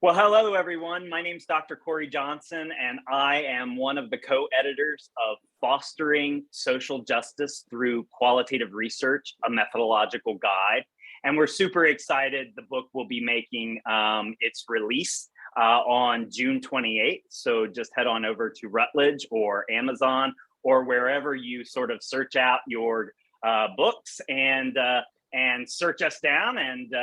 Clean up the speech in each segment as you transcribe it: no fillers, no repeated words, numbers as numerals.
Well, hello, everyone. My name's Dr. Corey Johnson, and I am one of the co-editors of Fostering Social Justice Through Qualitative Research, a Methodological Guide. And we're super excited. The book will be making its release on June 28th. So just head on over to Routledge or Amazon or wherever you sort of search out your books and search us down, and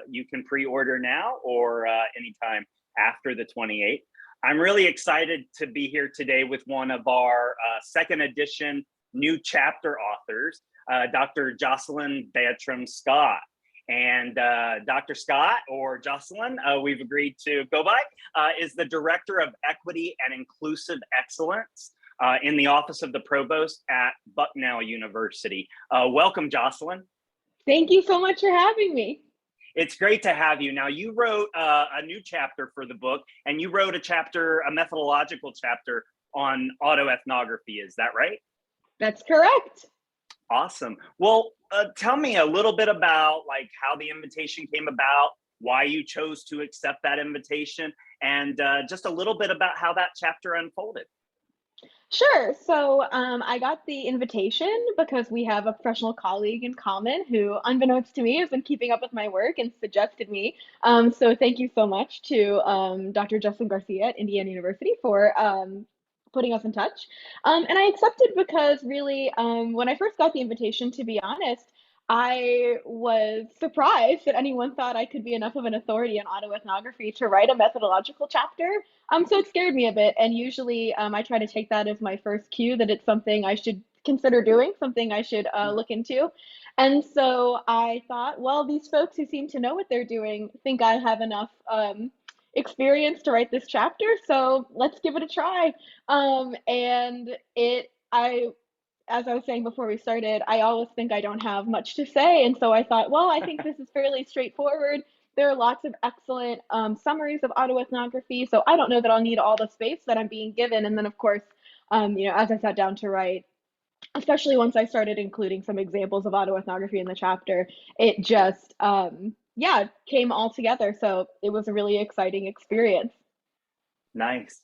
you can pre-order now or anytime after the 28th. I'm really excited to be here today with one of our second edition new chapter authors, Dr. Jocelyn Scott. And Dr. Scott, or Jocelyn, we've agreed to go by, is the Director of Equity and Inclusive Excellence in the Office of the Provost at Bucknell University. Welcome, Jocelyn. Thank you so much for having me. It's great to have you. Now, you wrote a new chapter for the book, and you wrote a methodological chapter on autoethnography. Is that right? That's correct. Awesome. Well, tell me a little bit about how the invitation came about, why you chose to accept that invitation, and just a little bit about how that chapter unfolded. Sure. So I got the invitation because we have a professional colleague in common who, unbeknownst to me, has been keeping up with my work and suggested me. So thank you so much to Dr. Jocelyn Garcia at Indiana University for putting us in touch. And I accepted because really, when I first got the invitation, to be honest, I was surprised that anyone thought I could be enough of an authority on autoethnography to write a methodological chapter. So it scared me a bit. And usually I try to take that as my first cue that it's something I should consider doing, something I should look into. And so I thought, well, these folks who seem to know what they're doing think I have enough experience to write this chapter. So let's give it a try. As I was saying before we started, I always think I don't have much to say. And so I thought, well, I think this is fairly straightforward. There are lots of excellent summaries of autoethnography. So I don't know that I'll need all the space that I'm being given. And then, of course, as I sat down to write, especially once I started including some examples of autoethnography in the chapter, it just, came all together. So it was a really exciting experience. Nice.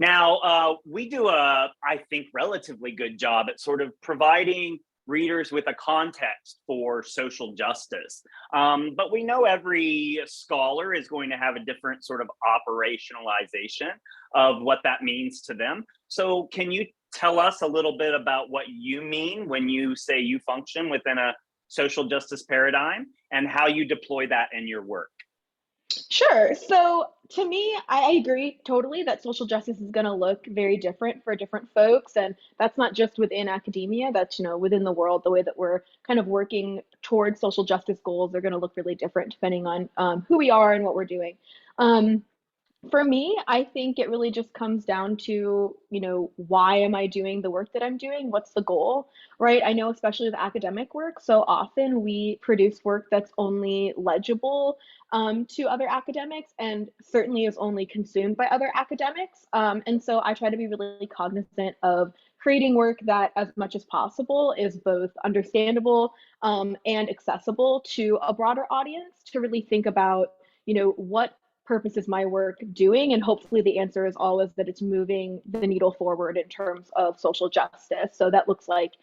Now, we do I think, relatively good job at sort of providing readers with a context for social justice. But we know every scholar is going to have a different sort of operationalization of what that means to them. So can you tell us a little bit about what you mean when you say you function within a social justice paradigm and how you deploy that in your work? Sure. So to me, I agree totally that social justice is going to look very different for different folks. And that's not just within academia, that's, within the world, the way that we're kind of working towards social justice goals are going to look really different depending on who we are and what we're doing. For me, I think it really just comes down to, why am I doing the work that I'm doing? What's the goal, right? I know, especially with academic work, so often we produce work that's only legible to other academics and certainly is only consumed by other academics. And so I try to be really cognizant of creating work that, as much as possible, is both understandable and accessible to a broader audience to really think about, what purpose is my work doing? And hopefully the answer is always that it's moving the needle forward in terms of social justice. So that looks like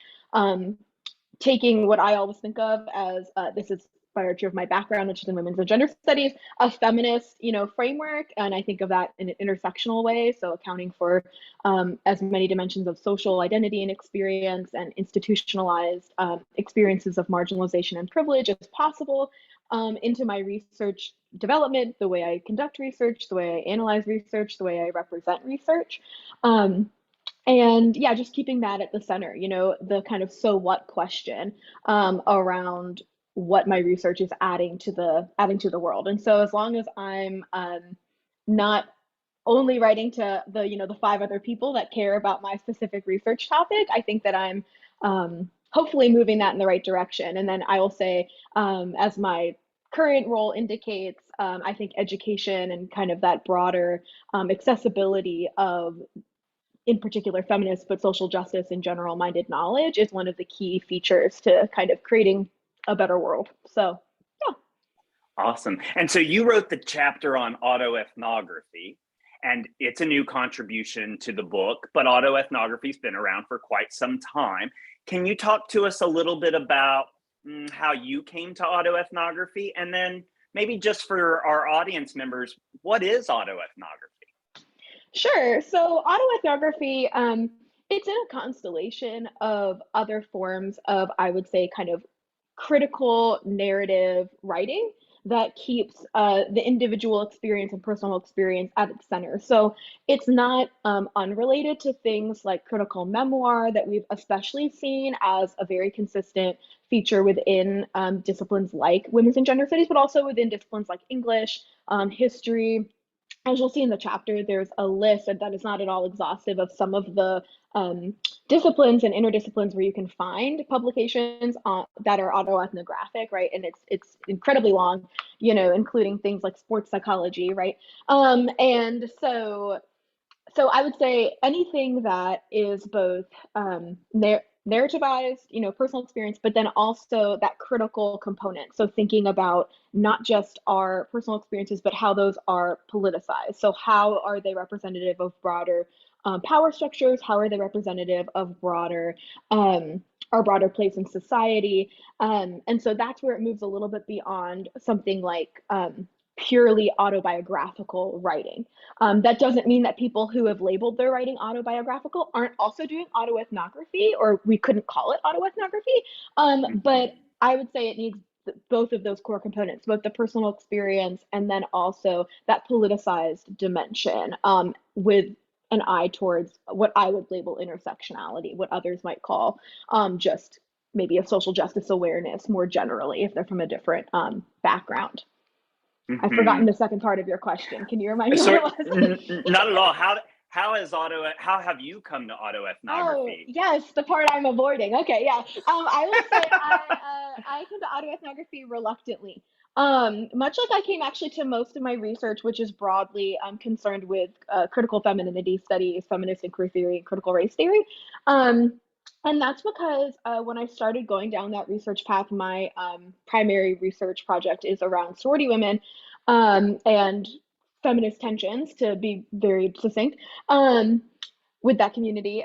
taking what I always think of as, this is by virtue of my background, which is in women's and gender studies, a feminist, framework. And I think of that in an intersectional way. So accounting for as many dimensions of social identity and experience and institutionalized experiences of marginalization and privilege as possible into my research development, the way I conduct research, the way I analyze research, the way I represent research. And yeah, just keeping that at the center, the kind of so what question around what my research is adding to the world. And so as long as I'm not only writing to the 5 other people that care about my specific research topic, I think that I'm hopefully moving that in the right direction. And then I will say, as my current role indicates, I think education and kind of that broader accessibility of, in particular, feminist, but social justice in general minded knowledge is one of the key features to kind of creating a better world. So, yeah. Awesome. And so you wrote the chapter on autoethnography, and it's a new contribution to the book, but autoethnography's been around for quite some time. Can you talk to us a little bit about how you came to autoethnography? And then maybe just for our audience members, what is autoethnography? Sure. So autoethnography, it's in a constellation of other forms of, I would say, kind of critical narrative writing that keeps the individual experience and personal experience at its center. So it's not unrelated to things like critical memoir that we've especially seen as a very consistent feature within disciplines like women's and gender studies, but also within disciplines like English, history. As you'll see in the chapter, there's a list that is not at all exhaustive of some of the disciplines and interdisciplines where you can find publications that are autoethnographic, right? And it's incredibly long, including things like sports psychology, right? And so I would say anything that is both narrativized, personal experience, but then also that critical component. So thinking about not just our personal experiences, but how those are politicized. So how are they representative of broader power structures? How are they representative of our broader place in society? And so that's where it moves a little bit beyond something like purely autobiographical writing. That doesn't mean that people who have labeled their writing autobiographical aren't also doing autoethnography, or we couldn't call it autoethnography. But I would say it needs both of those core components, both the personal experience and then also that politicized dimension, with an eye towards what I would label intersectionality, what others might call just maybe a social justice awareness more generally if they're from a different background. I've forgotten the second part of your question. Can you remind me So, what it was? not at all. How have you come to Oh, autoethnography? yes, the part I'm avoiding. Okay, yeah. I will say I came to autoethnography reluctantly. Much like I came actually to most of my research, which is broadly concerned with critical femininity studies, feminist inquiry theory, and critical race theory. And that's because when I started going down that research path, my primary research project is around sorority women and feminist tensions, to be very succinct. With that community.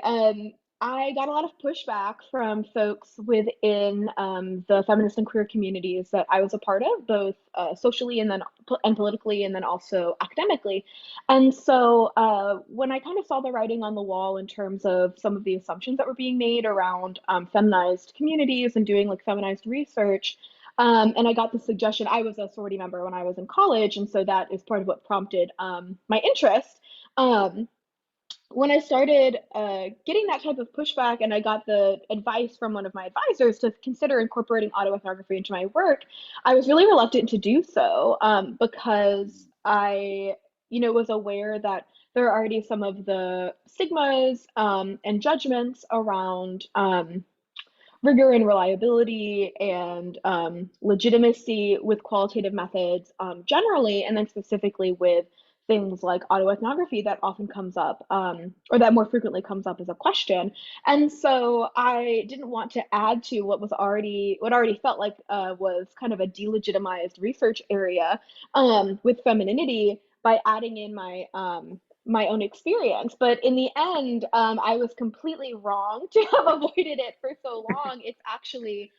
I got a lot of pushback from folks within the feminist and queer communities that I was a part of, both socially and politically, and then also academically. And so when I kind of saw the writing on the wall in terms of some of the assumptions that were being made around feminized communities and doing like feminized research, and I got the suggestion. I was a sorority member when I was in college, and so that is part of what prompted my interest. Um, when I started getting that type of pushback, and I got the advice from one of my advisors to consider incorporating autoethnography into my work, I was really reluctant to do so because I, was aware that there are already some of the stigmas and judgments around rigor and reliability and legitimacy with qualitative methods generally, and then specifically with things like autoethnography that often comes up, or that more frequently comes up as a question. And so I didn't want to add to what already felt like was kind of a delegitimized research area with femininity by adding in my own experience. But in the end, I was completely wrong to have avoided it for so long. It's actually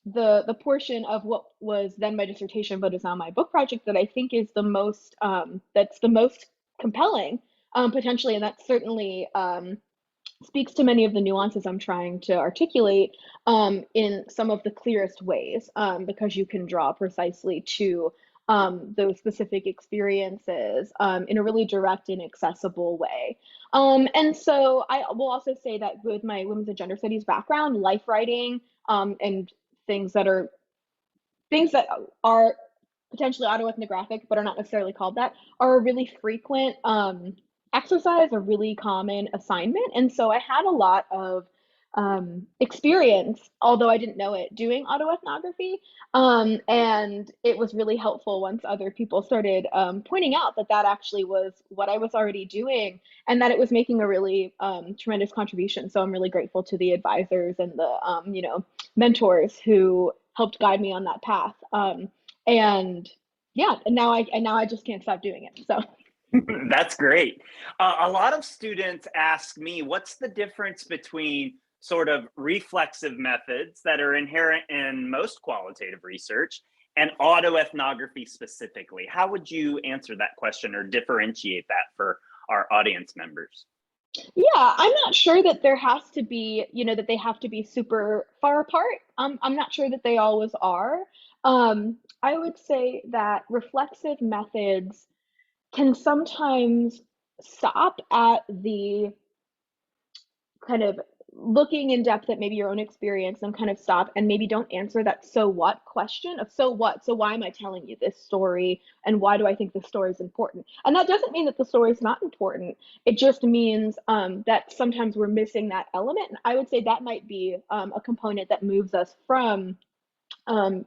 the portion of what was then my dissertation, but is now my book project, that I think is the most that's the most compelling potentially, and that certainly speaks to many of the nuances I'm trying to articulate in some of the clearest ways, because you can draw precisely to those specific experiences in a really direct and accessible way. And so I will also say that with my women's and gender studies background, life writing and things that are things that are potentially autoethnographic but are not necessarily called that are a really frequent exercise, a really common assignment. And so I had a lot of experience, although I didn't know it, doing autoethnography. And it was really helpful once other people started pointing out that that actually was what I was already doing, and that it was making a really tremendous contribution. So I'm really grateful to the advisors and the mentors who helped guide me on that path. And yeah, and now I just can't stop doing it. So That's great. A lot of students ask me, what's the difference between sort of reflexive methods that are inherent in most qualitative research and autoethnography specifically? How would you answer that question or differentiate that for our audience members? yeah, I'm not sure that there has to be, that they have to be super far apart. I'm not sure that they always are. I would say that reflexive methods can sometimes stop at the kind of looking in depth at maybe your own experience and kind of stop and maybe don't answer that so what question of so what, so why am I telling you this story and why do I think this story is important. And that doesn't mean that the story is not important. It just means that sometimes we're missing that element, and I would say that might be a component that moves us from um,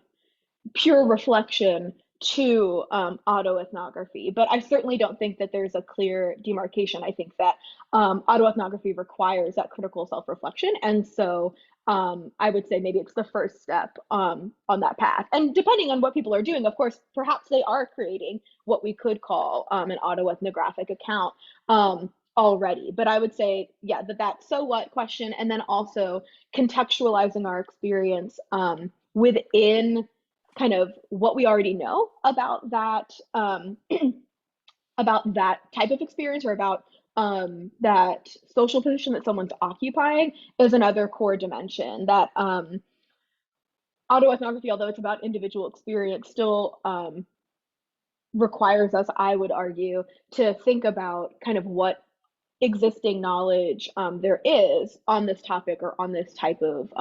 pure reflection to autoethnography. But I certainly don't think that there's a clear demarcation. I think that autoethnography requires that critical self reflection. And so I would say maybe it's the first step on that path. And depending on what people are doing, of course, perhaps they are creating what we could call an autoethnographic account. Already, but I would say, yeah, that so what question, and then also contextualizing our experience within kind of what we already know about that about that type of experience or about that social position that someone's occupying is another core dimension that autoethnography, although it's about individual experience, still requires us, I would argue, to think about kind of what existing knowledge there is on this topic or on this type of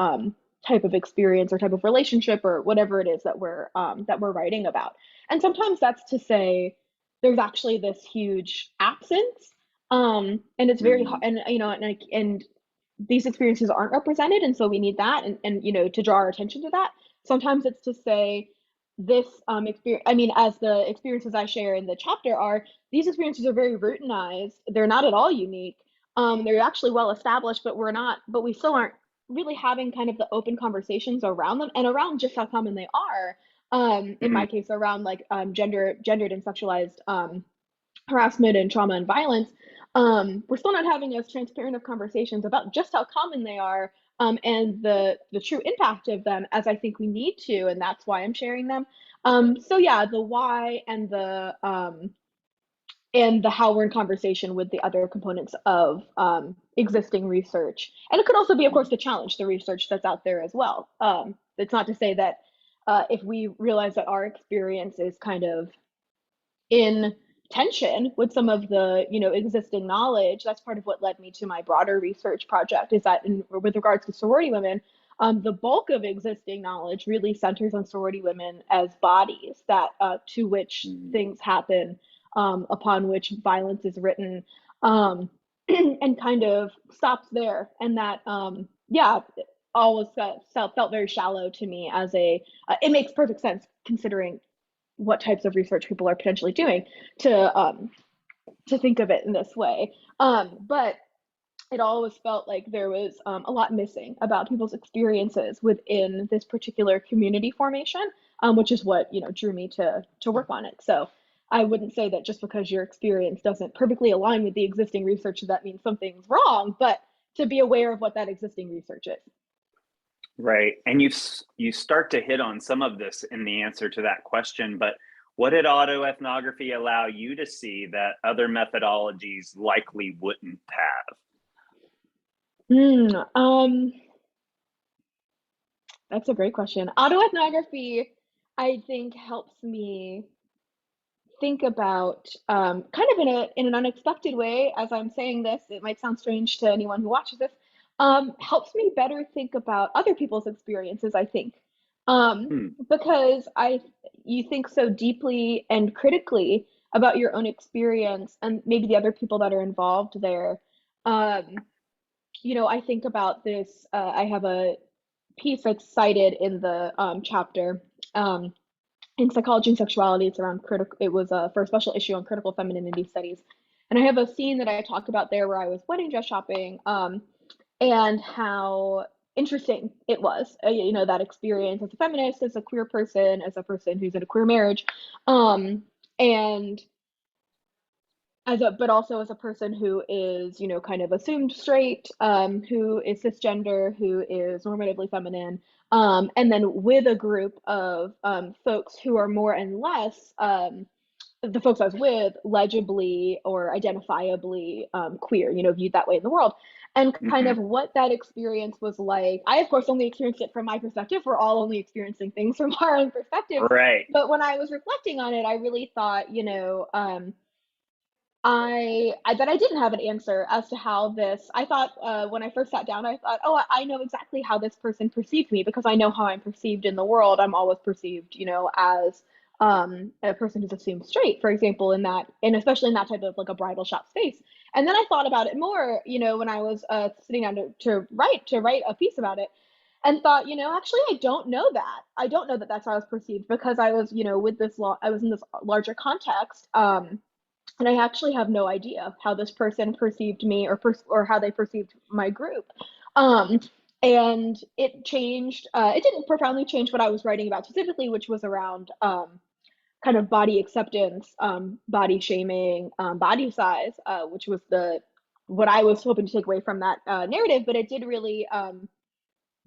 experience or type of relationship or whatever it is that we're writing about. And sometimes that's to say there's actually this huge absence, and it's very hard, Mm, and and these experiences aren't represented, and so we need that, and to draw our attention to that. Sometimes it's to say this experience, I mean, as the experiences I share in the chapter are, these experiences are very routinized. They're not at all unique. They're actually well established, but we still aren't really having kind of the open conversations around them and around just how common they are. In my mhm. case, around like gendered and sexualized harassment and trauma and violence, we're still not having as transparent of conversations about just how common they are, and the true impact of them as I think we need to, and that's why I'm sharing them. So yeah, the why and the how we're in conversation with the other components of existing research, and it could also be, of course, to challenge the research that's out there as well. It's not to say that if we realize that our experience is kind of in tension with some of the existing knowledge. That's part of what led me to my broader research project, is that with regards to sorority women, the bulk of existing knowledge really centers on sorority women as bodies that to which Mm. things happen, upon which violence is written, um, and kind of stops there, and that yeah, always felt very shallow to me as a it makes perfect sense considering what types of research people are potentially doing to think of it in this way. But it always felt like there was a lot missing about people's experiences within this particular community formation, which is what drew me to work on it. So I wouldn't say that just because your experience doesn't perfectly align with the existing research that means something's wrong, but to be aware of what that existing research is. Right. And you start to hit on some of this in the answer to that question, but what did autoethnography allow you to see that other methodologies likely wouldn't have? Mm, that's a great question. Autoethnography, I think, helps me think about kind of in an unexpected way. As I'm saying this, it might sound strange to anyone who watches this. Helps me better think about other people's experiences, I think, um, Hmm. because I you think so deeply and critically about your own experience and maybe the other people that are involved there. Um, I think about this. I have a piece that's cited in the chapter. Um, in Psychology and Sexuality. It's around critical. It was for a special issue on critical femininity studies, and I have a scene that I talk about there where I was wedding dress shopping, and how interesting it was, that experience as a feminist, as a queer person, as a person who's in a queer marriage, um, and but also as a person who is, kind of assumed straight, who is cisgender, who is normatively feminine, and then with a group of folks who are more and less, the folks I was with, legibly or identifiably queer, viewed that way in the world. And kind Hmm. of what that experience was like. I, of course, only experienced it from my perspective. We're all only experiencing things from our own perspectives. Right. But when I was reflecting on it, I really thought, that I didn't have an answer as to how this. I thought when I first sat down, I thought, oh, I know exactly how this person perceived me because I know how I'm perceived in the world. I'm always perceived, as a person who's assumed straight, for example, and especially in that type of like a bridal shop space. And then I thought about it more, when I was sitting down to write a piece about it, and thought, actually, I don't know that. I don't know that that's how I was perceived because I was, with I was in this larger context. And I actually have no idea how this person perceived me or how they perceived my group. Um, and it changed. It didn't profoundly change what I was writing about specifically, which was around kind of body acceptance, body shaming, body size, which was the what I was hoping to take away from that narrative. But it did really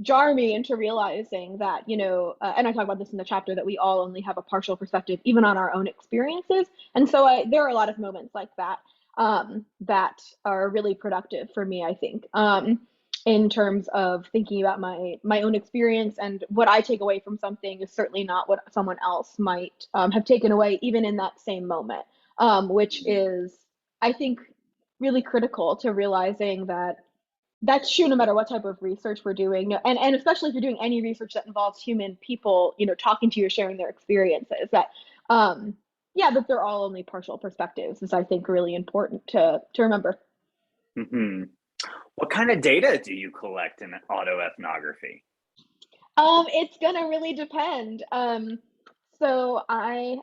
jar me into realizing that, and I talk about this in the chapter, that we all only have a partial perspective even on our own experiences. And so there are a lot of moments like that that are really productive for me, I think, in terms of thinking about my own experience. And what I take away from something is certainly not what someone else might have taken away even in that same moment, which is, I think, really critical to realizing that that's true no matter what type of research we're doing. No, and especially if you're doing any research that involves human people, talking to you or sharing their experiences, that yeah, that they're all only partial perspectives is, I think, really important to remember. Hmm. What kind of data do you collect in autoethnography? It's gonna really depend. So I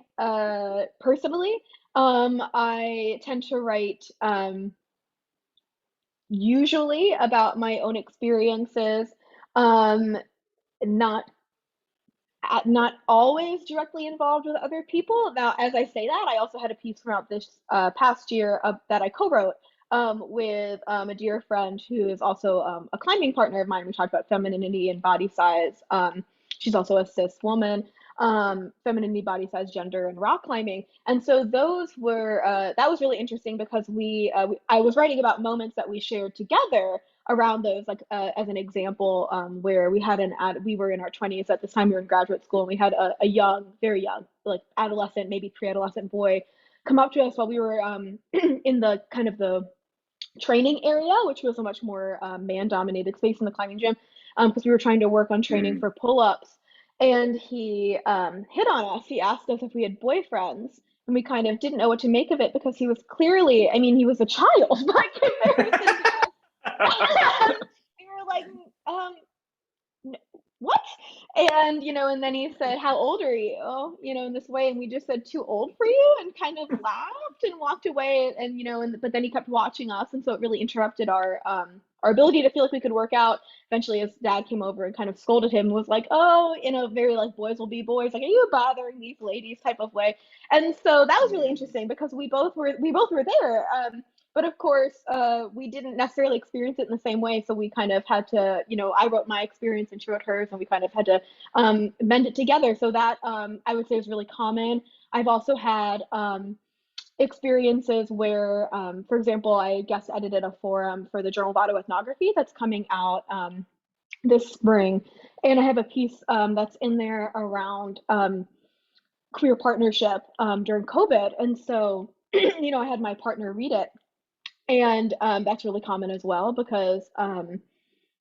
personally, I tend to write usually about my own experiences, um, not not always directly involved with other people. Now, as I say that, I also had a piece throughout this past year that I co-wrote with a dear friend who is also a climbing partner of mine. We talked about femininity and body size. She's also a cis woman, femininity, body size, gender, and rock climbing. And so those were that was really interesting because I was writing about moments that we shared together around those, like as an example, where we were in our 20s at this time. We were in graduate school, and we had a young, very young, like adolescent, maybe pre-adolescent boy come up to us while we were in the kind of the training area, which was a much more man-dominated space in the climbing gym, because we were trying to work on training Mm. for pull-ups. And he hit on us. He asked us if we had boyfriends, and we kind of didn't know what to make of it because he was clearly, I mean, he was a child by comparison to us. And we were like, um, what? And, and then he said, how old are you? In this way. And we just said, too old for you, and kind of laughed and walked away. And, but then he kept watching us. And so it really interrupted our ability to feel like we could work out. Eventually his dad came over and kind of scolded him, was like, oh, very like boys will be boys. Like, are you bothering these ladies type of way? And so that was really Mm. interesting because we both were there. But of course, we didn't necessarily experience it in the same way. So we kind of had to, I wrote my experience and she wrote hers, and we kind of had to mend it together. So that I would say is really common. I've also had experiences where, for example, I guest edited a forum for the Journal of Autoethnography that's coming out this spring. And I have a piece that's in there around queer partnership during COVID. And so, I had my partner read it, and that's really common as well because,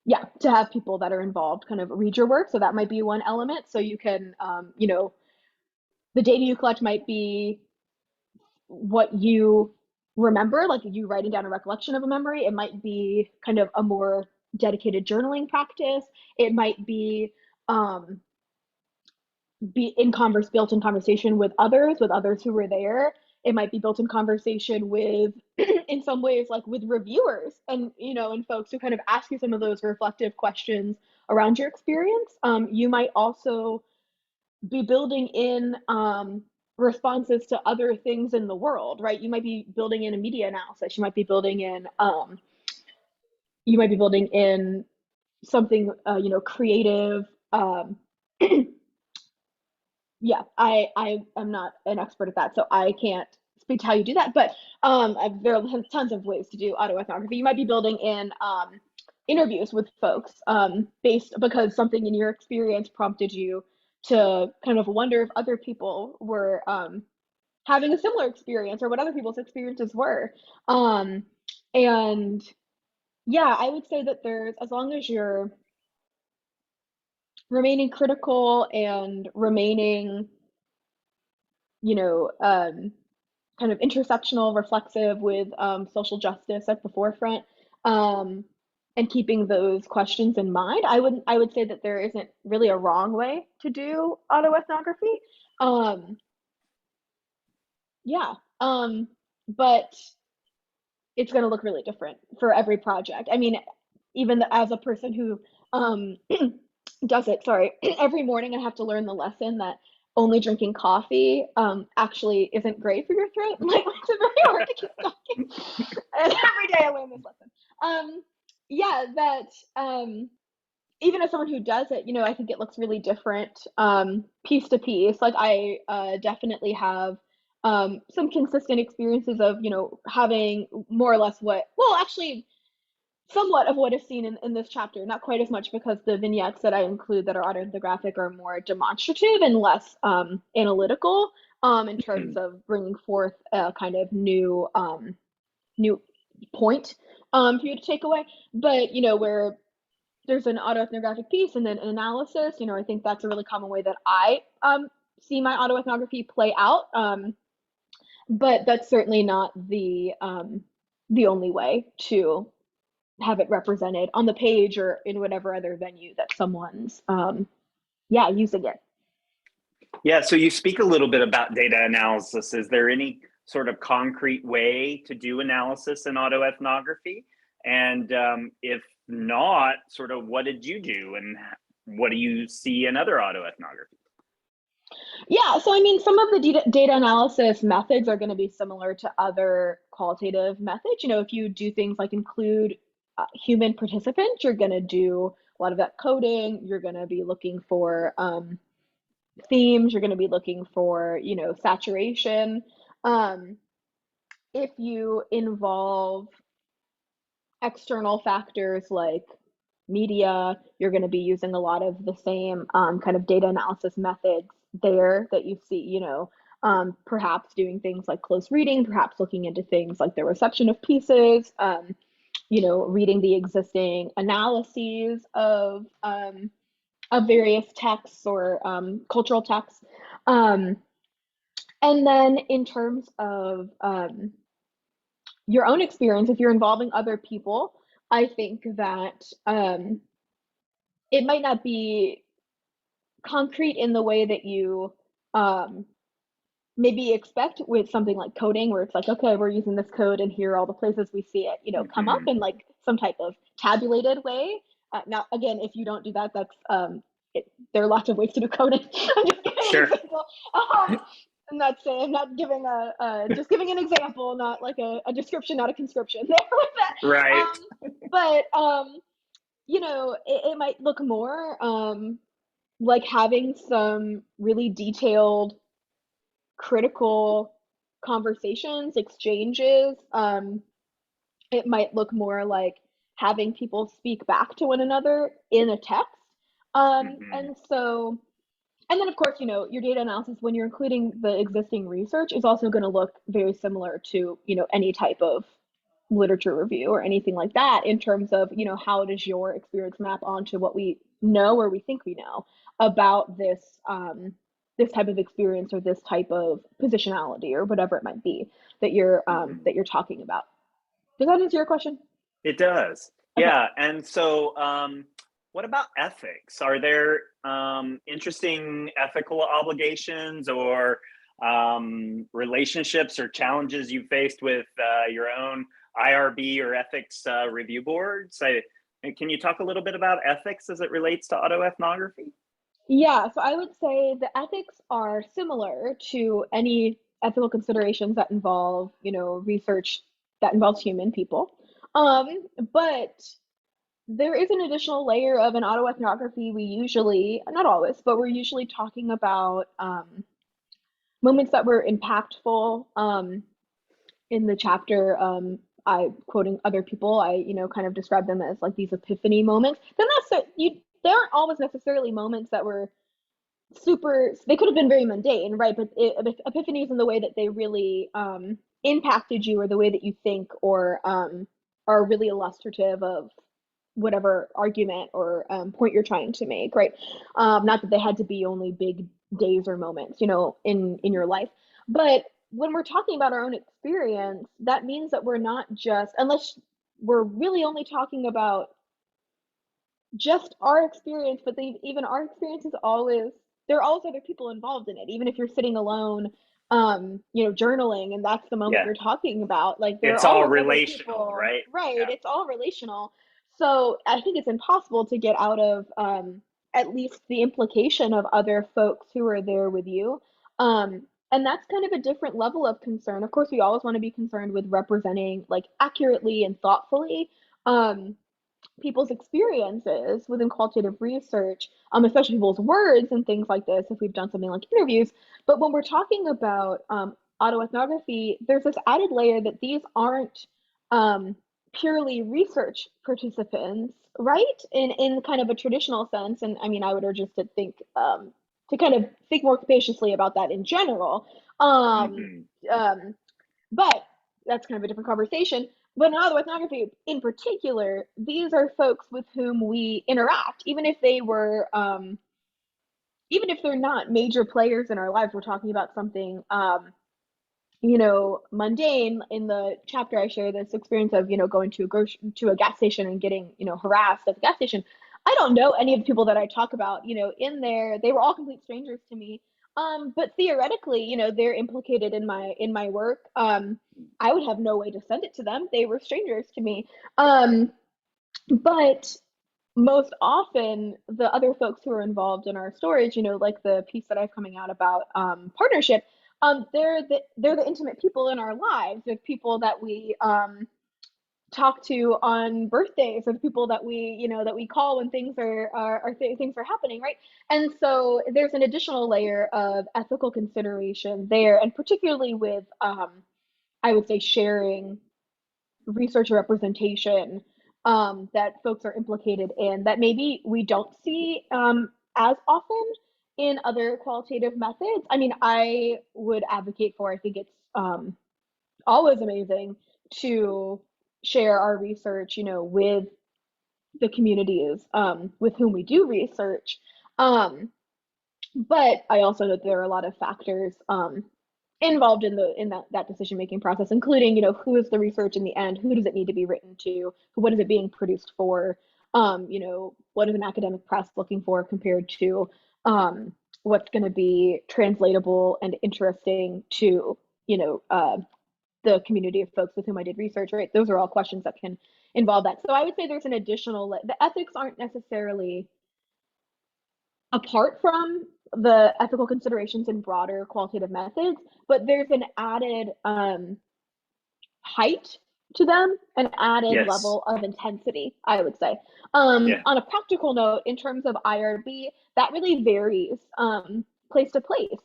yeah, to have people that are involved kind of read your work. So that might be one element. So you can, the data you collect might be what you remember, like you writing down a recollection of a memory. It might be kind of a more dedicated journaling practice. It might um, be built in conversation with others who were there. It might be built in conversation with in some ways like with reviewers, and and folks who kind of ask you some of those reflective questions around your experience. You might also be building in responses to other things in the world, right? You might be building in a media analysis. You might be building in something, creative. Um, yeah, I am not an expert at that, so I can't speak to how you do that. But there are tons of ways to do autoethnography. You might be building in interviews with folks based because something in your experience prompted you to kind of wonder if other people were having a similar experience or what other people's experiences were. Um, and yeah, I would say that there's, as long as you're remaining critical and remaining, you know, kind of intersectional, reflexive with social justice at the forefront, um, and keeping those questions in mind, I would say that there isn't really a wrong way to do autoethnography. Um, yeah, but it's going to look really different for every project. I mean, even as a person who um, does it, sorry, every morning I have to learn the lesson that only drinking coffee actually isn't great for your throat. Like, it's very hard to keep talking. And every day I learn this lesson. Yeah, that even as someone who does it, I think it looks really different piece to piece. Like I definitely have some consistent experiences of, having more or less actually somewhat of what is seen in this chapter, not quite as much because the vignettes that I include that are autoethnographic are more demonstrative and less analytical in terms of bringing forth a kind of new point for you to take away. But, where there's an autoethnographic piece and then an analysis, I think that's a really common way that I see my autoethnography play out. But that's certainly not the only way to have it represented on the page or in whatever other venue that someone's using it. Yeah, so you speak a little bit about data analysis. Is there any sort of concrete way to do analysis in autoethnography? And if not, sort of what did you do and what do you see in other autoethnography? Yeah, so I mean, some of the data analysis methods are going to be similar to other qualitative methods. If you do things like include human participants, you're going to do a lot of that coding. You're going to be looking for themes. You're going to be looking for, saturation. If you involve external factors like media, you're going to be using a lot of the same kind of data analysis methods there that you see, perhaps doing things like close reading, perhaps looking into things like the reception of pieces, reading the existing analyses of various texts or cultural texts. And then in terms of your own experience, if you're involving other people, I think that it might not be concrete in the way that you um, maybe expect with something like coding, where it's like, okay, we're using this code and here are all the places we see it, come up in like some type of tabulated way. Now, again, if you don't do that, that's there are lots of ways to do coding. I'm just giving an Sure. example. I'm not saying, I'm not giving just giving an example, not like a description, not a conscription there with that. Right. But it might look more like having some really detailed, critical conversations, exchanges. It might look more like having people speak back to one another in a text. And so, and then of course, your data analysis, when you're including the existing research, is also going to look very similar to, any type of literature review or anything like that in terms of, how does your experience map onto what we know or we think we know about this type of experience or this type of positionality or whatever it might be that you're talking about. Does that answer your question? It does. Okay. Yeah. And so, what about ethics? Are there interesting ethical obligations or relationships or challenges you faced with your own IRB or ethics review boards? And can you talk a little bit about ethics as it relates to autoethnography? Yeah, so I would say the ethics are similar to any ethical considerations that involve, research that involves human people. Um, but there is an additional layer of an autoethnography. We usually, not always, but we're usually talking about moments that were impactful. In the chapter, I quoting other people, I kind of describe them as like these epiphany moments. They're not so you. They aren't always necessarily moments that were super. They could have been very mundane, right? But epiphanies in the way that they really impacted you, or the way that you think, or are really illustrative of whatever argument or point you're trying to make, right? Not that they had to be only big days or moments, in your life, but when we're talking about our own experience, that means that we're not just, unless we're really only talking about just our experience, but even our experience is always, there are always other people involved in it. Even if you're sitting alone, journaling, and that's the moment Yeah, you're talking about, like there are it's all always other relational, people, right? right? Yeah. It's all relational. So I think it's impossible to get out of at least the implication of other folks who are there with you. And that's kind of a different level of concern. Of course, we always want to be concerned with representing like accurately and thoughtfully. Um, People's experiences within qualitative research, especially people's words and things like this, if we've done something like interviews. But when we're talking about autoethnography, there's this added layer that these aren't purely research participants, right? In kind of a traditional sense. And I mean, I would urge us to kind of think more spaciously about that in general. Um, Hmm. um, but that's kind of a different conversation. But in autoethnography in particular, these are folks with whom we interact, even if they're not major players in our lives. We're talking about something, mundane. In the chapter, I share this experience of, going to a gas station and getting, harassed at the gas station. I don't know any of the people that I talk about, in there. They were all complete strangers to me. But theoretically, they're implicated in my work. I would have no way to send it to them. They were strangers to me. But most often the other folks who are involved in our stories, like the piece that I have coming out about partnership, they're the intimate people in our lives. They're people that we talk to on birthdays, or the people that we call when things are happening, right? And so there's an additional layer of ethical consideration there, and particularly with I would say sharing research representation that folks are implicated in, that maybe we don't see as often in other qualitative methods. I mean, I would advocate for, I think it's always amazing to share our research, with the communities with whom we do research. Um, but I also know there are a lot of factors involved in that decision making process, including who is the research in the end, who does it need to be written to, what is it being produced for, what is an academic press looking for compared to what's going to be translatable and interesting to the community of folks with whom I did research. Right, those are all questions that can involve that. So I would say there's an additional. The ethics aren't necessarily apart from the ethical considerations in broader qualitative methods, but there's an added height to them, an added Yes. level of intensity, I would say. Yeah. On a practical note, in terms of IRB, that really varies place to place.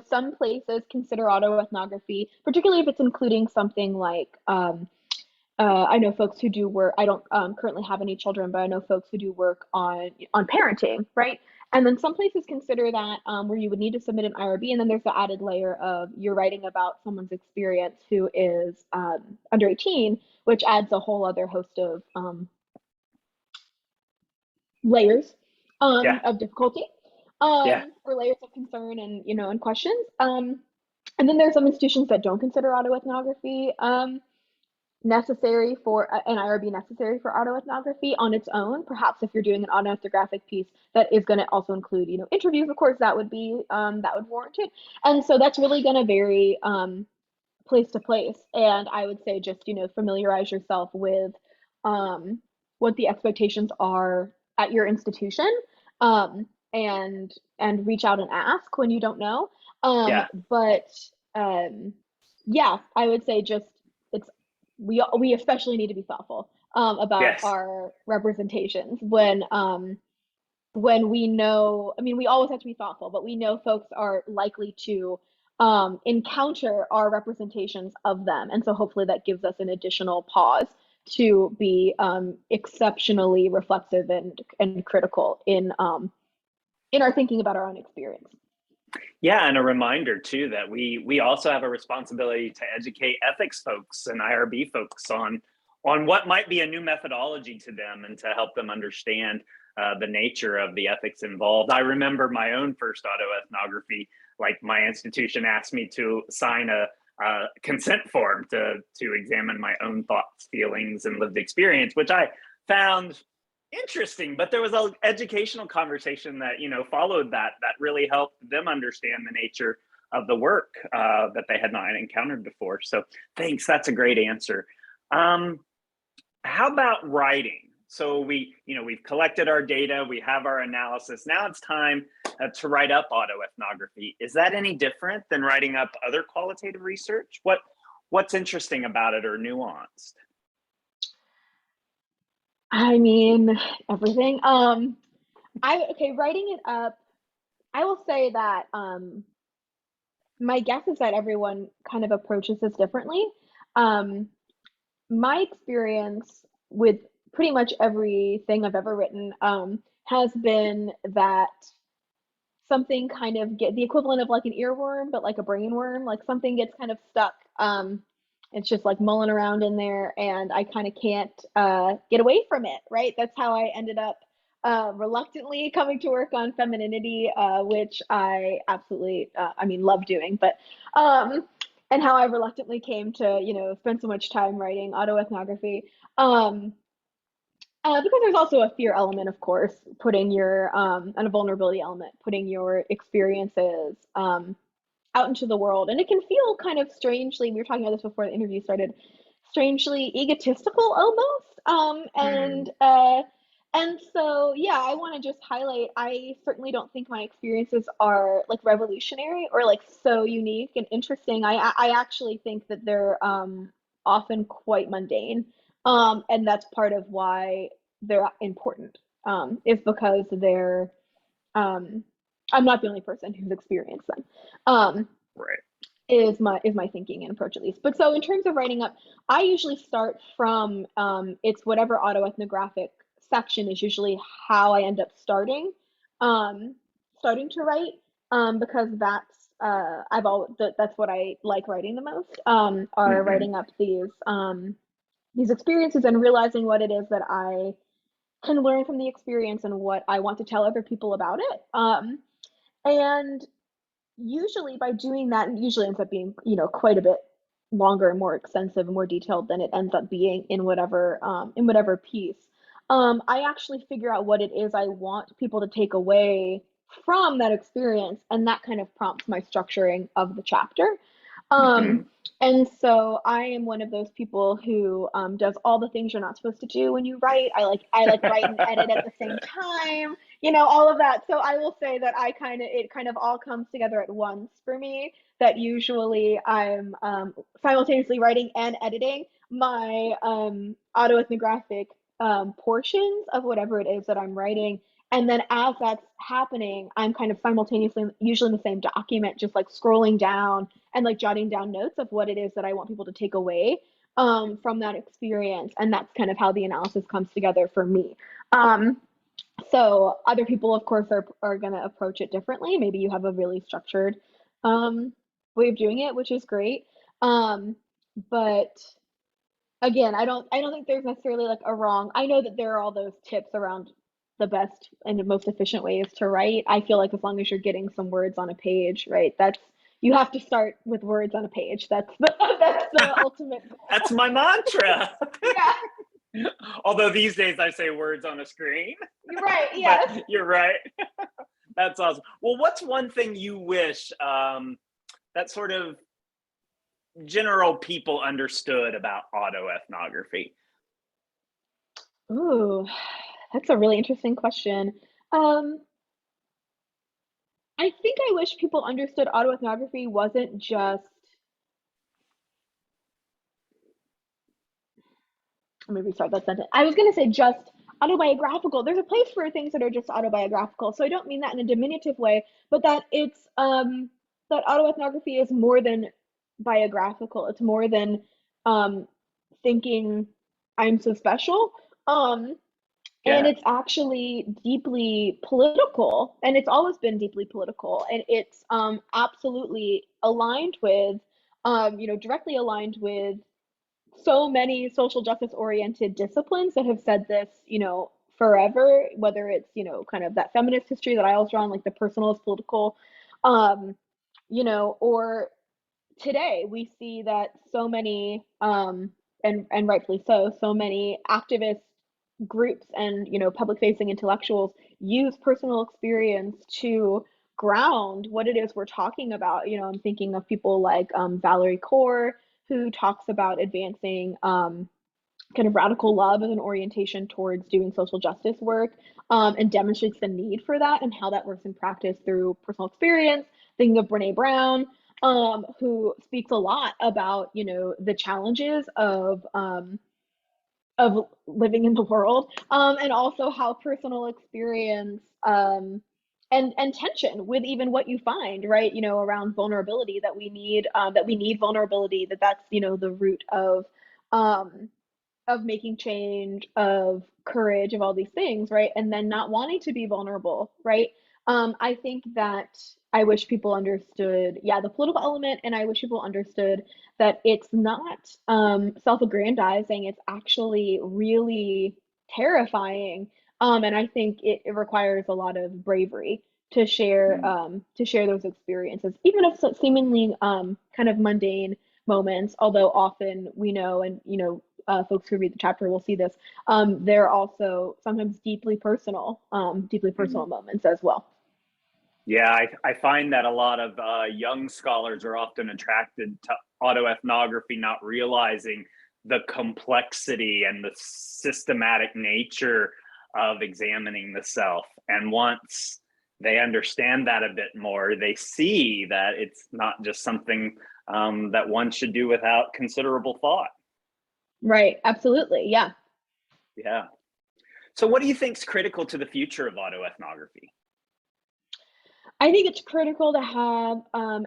Some places consider autoethnography, particularly if it's including something like I know folks who do work. I don't currently have any children, but I know folks who do work on parenting, right? And then some places consider that where you would need to submit an IRB, and then there's the added layer of you're writing about someone's experience who is under 18, which adds a whole other host of layers Yeah. of difficulty, Yeah. or layers of concern and and questions. And then there's some institutions that don't consider autoethnography necessary for an IRB necessary for autoethnography on its own. Perhaps if you're doing an autoethnographic piece that is going to also include, interviews, of course, that would be that would warrant it. And so that's really going to vary place to place. And I would say just familiarize yourself with what the expectations are at your institution, and reach out and ask when you don't know. Yeah. But um, yeah, I would say just it's we especially need to be thoughtful about Yes. our representations when we know, I mean, we always have to be thoughtful, but we know folks are likely to encounter our representations of them. And so hopefully that gives us an additional pause to be exceptionally reflexive and critical in our thinking about our own experience. Yeah, and a reminder too that we also have a responsibility to educate ethics folks and IRB folks on what might be a new methodology to them and to help them understand the nature of the ethics involved. I remember my own first autoethnography. Like my institution asked me to sign a consent form to examine my own thoughts, feelings, and lived experience, which I found interesting. But there was an educational conversation that followed that really helped them understand the nature of the work that they had not encountered before. So thanks, that's a great answer. How about writing? So we've collected our data, we have our analysis. Now it's time to write up autoethnography. Is that any different than writing up other qualitative research? What's interesting about it or nuanced? I mean, everything. Writing it up, I will say that my guess is that everyone kind of approaches this differently. Um, my experience with pretty much everything I've ever written has been that something kind of get the equivalent of like an earworm, but like a brain worm, like something gets kind of stuck. It's just like mulling around in there, and I kind of can't get away from it, right? That's how I ended up reluctantly coming to work on femininity, which I absolutely, I mean, love doing, but and how I reluctantly came to, spend so much time writing autoethnography. Um, because there's also a fear element, of course, putting your and a vulnerability element, putting your experiences out into the world, and it can feel kind of strangely. We were talking about this before the interview started, strangely egotistical almost. And so yeah, I want to just highlight. I certainly don't think my experiences are like revolutionary or like so unique and interesting. I actually think that they're often quite mundane. And that's part of why they're important, is because they're, um, I'm not the only person who's experienced them. Right. Is my thinking and approach at least. But so in terms of writing up, I usually start from it's whatever autoethnographic section is usually how I end up um, starting to write, because that's what I like writing the most, are Mm-hmm. writing up these experiences and realizing what it is that I can learn from the experience and what I want to tell other people about it. And usually by doing that, it usually ends up being, quite a bit longer and more extensive and more detailed than it ends up being in whatever piece. I actually figure out what it is I want people to take away from that experience, and that kind of prompts my structuring of the chapter. Mm-hmm. Um, and so I am one of those people who does all the things you're not supposed to do when you write. I like write and edit at the same time, all of that. So I will say that it kind of all comes together at once for me. That usually I'm simultaneously writing and editing my autoethnographic portions of whatever it is that I'm writing. And then as that's happening, I'm kind of simultaneously, usually in the same document, just like scrolling down and like jotting down notes of what it is that I want people to take away from that experience. And that's kind of how the analysis comes together for me. Um, so other people, of course, are going to approach it differently. Maybe you have a really structured way of doing it, which is great. But again, I don't think there's necessarily like a wrong. I know that there are all those tips around the best and the most efficient ways to write. I feel like as long as you're getting some words on a page, right? That's You have to start with words on a page. That's the that's the ultimate goal. That's my mantra. Yeah, Although these days I say words on a screen, you're right. but Yes. you're right. That's awesome. Well, what's one thing you wish that sort of general people understood about autoethnography? Ooh, that's a really interesting question. Um, I think I wish people understood autoethnography wasn't just, let me restart that sentence. I was going to say just autobiographical. There's a place for things that are just autobiographical. So I don't mean that in a diminutive way, but that it's that autoethnography is more than biographical. It's more than um thinking I'm so special. Um and Yeah, it's actually deeply political, and it's always been deeply political, and it's absolutely aligned with directly aligned with so many social justice oriented disciplines that have said this, forever, whether it's, kind of that feminist history that I was drawn, like the personal is political, um, or today we see that so many, and rightfully so, so many activist groups and, public facing intellectuals use personal experience to ground what it is we're talking about. I'm thinking of people like Valerie Kaur, who talks about advancing kind of radical love as an orientation towards doing social justice work, and demonstrates the need for that and how that works in practice through personal experience. Thinking of Brene Brown, who speaks a lot about the challenges of living in the world, and also how personal experience, and tension with even what you find, right, around vulnerability, that we need vulnerability, that's the root of making change, of courage, of all these things, right? And then not wanting to be vulnerable, right? I think that I wish people understood, yeah, the political element, and I wish people understood that it's not self-aggrandizing. It's actually really terrifying, and I think it requires a lot of bravery to share those experiences, even if so seemingly kind of mundane moments. Although often we know, and folks who read the chapter will see this. They're also sometimes deeply personal mhm. moments as well. Yeah, I find that a lot of young scholars are often attracted to autoethnography, not realizing the complexity and the systematic nature of examining the self. And once they understand that a bit more, they see that it's not just something that one should do without considerable thought. Right. Absolutely. Yeah. Yeah. So, what do you think is critical to the future of autoethnography? I think it's critical to have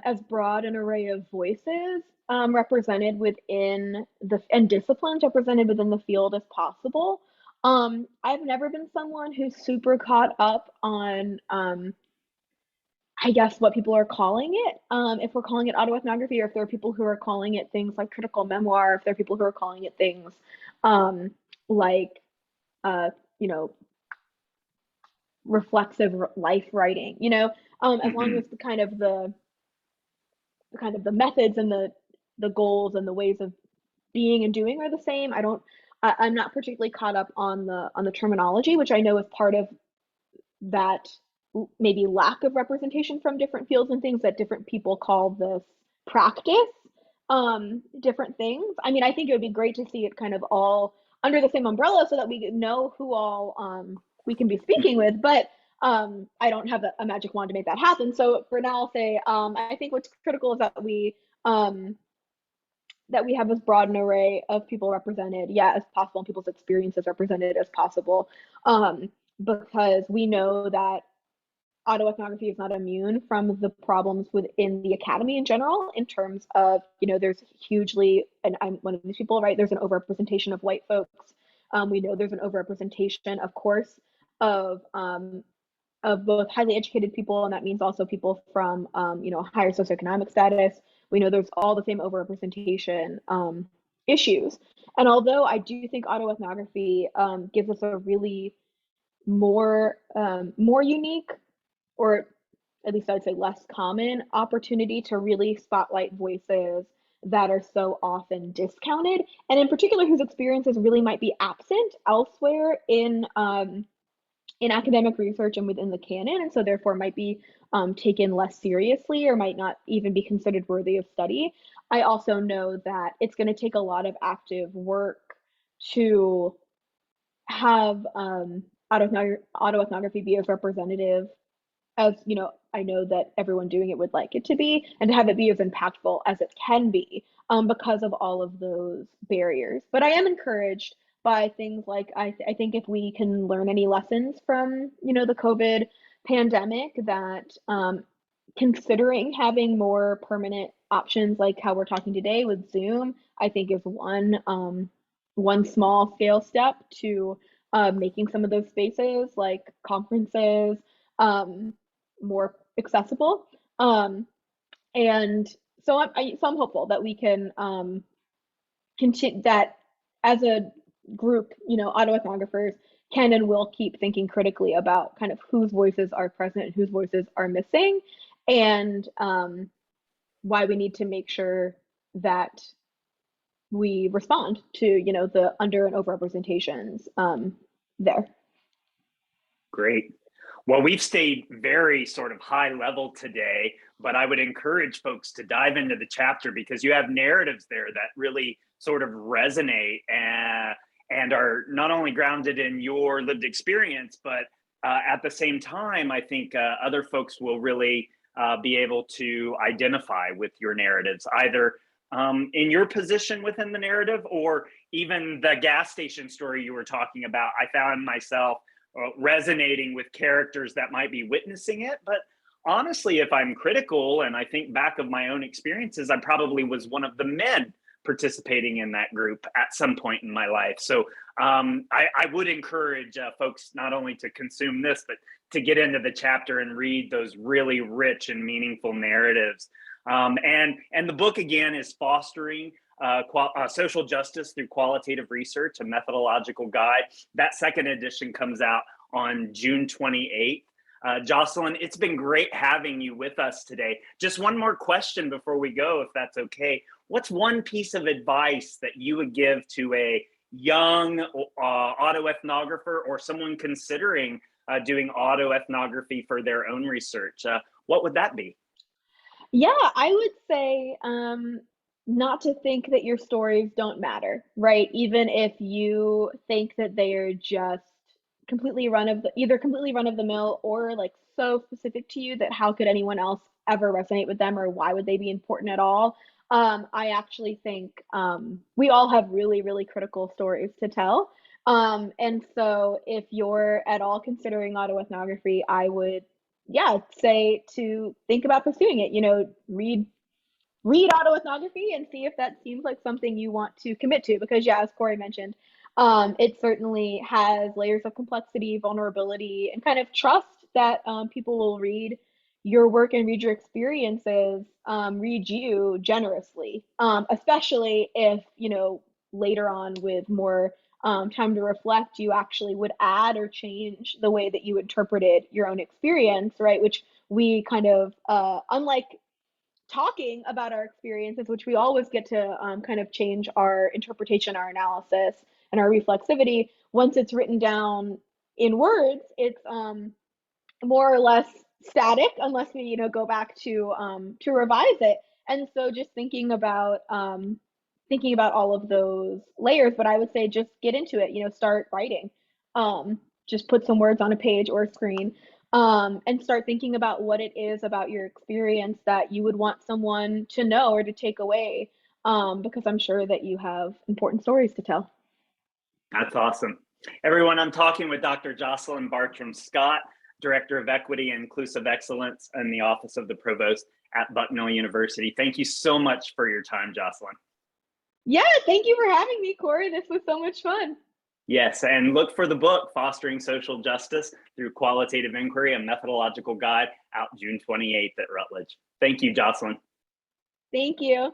as broad an array of voices represented within and disciplines represented within the field as possible. I've never been someone who's super caught up on I guess what people are calling it. If we're calling it autoethnography, or if there are people who are calling it things like critical memoir, if there are people who are calling it things um, like, uh, you know, reflexive life writing, as long Hmm. as the methods and the goals and the ways of being and doing are the same. I'm not particularly caught up on the terminology, which I know is part of that maybe lack of representation from different fields and things, that different people call this practice different things. I mean, I think it would be great to see it kind of all under the same umbrella so that we know who all we can be speaking with, but I don't have a magic wand to make that happen. So for now, I'll say I think what's critical is um, that we have as broad an array of people represented, yeah, as possible, and people's experiences represented as possible, um, because we know that autoethnography is not immune from the problems within the academy in general, in terms of, there's hugely, and I'm one of these people, right? There's an overrepresentation of white folks. We know there's an overrepresentation, of course, of um, of both highly educated people, and that means also people from, higher socioeconomic status. We know there's all the same overrepresentation issues. And although I do think autoethnography gives us a really more unique, or at least I'd say less common, opportunity to really spotlight voices that are so often discounted, and in particular whose experiences really might be absent elsewhere in academic research and within the canon, and so therefore might be taken less seriously, or might not even be considered worthy of study. I also know that it's going to take a lot of active work to have autoethnography be as representative as, I know that everyone doing it would like it to be, and to have it be as impactful as it can be, because of all of those barriers. But I am encouraged by things like I think if we can learn any lessons from, the COVID pandemic, that considering having more permanent options like how we're talking today with Zoom, I think is one small scale step to making some of those spaces like conferences um, more accessible. And so I'm hopeful that we can continue that as a group, autoethnographers can and will keep thinking critically about kind of whose voices are present and whose voices are missing, and why we need to make sure that we respond to, the under and overrepresentations there. Great. Well, we've stayed very sort of high level today, but I would encourage folks to dive into the chapter because you have narratives there that really sort of resonate and are not only grounded in your lived experience, but at the same time, I think other folks will really be able to identify with your narratives, either in your position within the narrative or even the gas station story you were talking about. I found myself resonating with characters that might be witnessing it. But honestly, if I'm critical and I think back of my own experiences, I probably was one of the men participating in that group at some point in my life. So I would encourage folks not only to consume this, but to get into the chapter and read those really rich and meaningful narratives. And the book, again, is Fostering Social Justice Through Qualitative Research, a Methodological Guide. That second edition comes out on June 28th. Jocelyn, it's been great having you with us today. Just one more question before we go, if that's okay. What's one piece of advice that you would give to a young autoethnographer or someone considering doing autoethnography for their own research? What would that be? Yeah, I would say not to think that your stories don't matter, right? Even if you think that they are just completely run of the mill or like so specific to you that how could anyone else ever resonate with them, or why would they be important at all? I actually think we all have really, really critical stories to tell. And so if you're at all considering autoethnography, I would, yeah, say to think about pursuing it. Read autoethnography and see if that seems like something you want to commit to. Because yeah, as Corey mentioned, it certainly has layers of complexity, vulnerability, and kind of trust that people will read your work and read your experiences, read you generously, especially if, later on with more time to reflect, you actually would add or change the way that you interpreted your own experience, right? Which we kind of, unlike talking about our experiences, which we always get to kind of change our interpretation, our analysis, and our reflexivity. Once it's written down in words, it's more or less static unless we, go back to revise it. And so just thinking about all of those layers, but I would say just get into it, start writing. Just put some words on a page or a screen, and start thinking about what it is about your experience that you would want someone to know or to take away, because I'm sure that you have important stories to tell. That's awesome. Everyone, I'm talking with Dr. Jocelyn Scott, Director of Equity and Inclusive Excellence in the Office of the Provost at Bucknell University. Thank you so much for your time, Jocelyn. Yeah, thank you for having me, Corey. This was so much fun. Yes, and look for the book, Fostering Social Justice Through Qualitative Inquiry, a Methodological Guide, out June 28th at Rutledge. Thank you, Jocelyn. Thank you.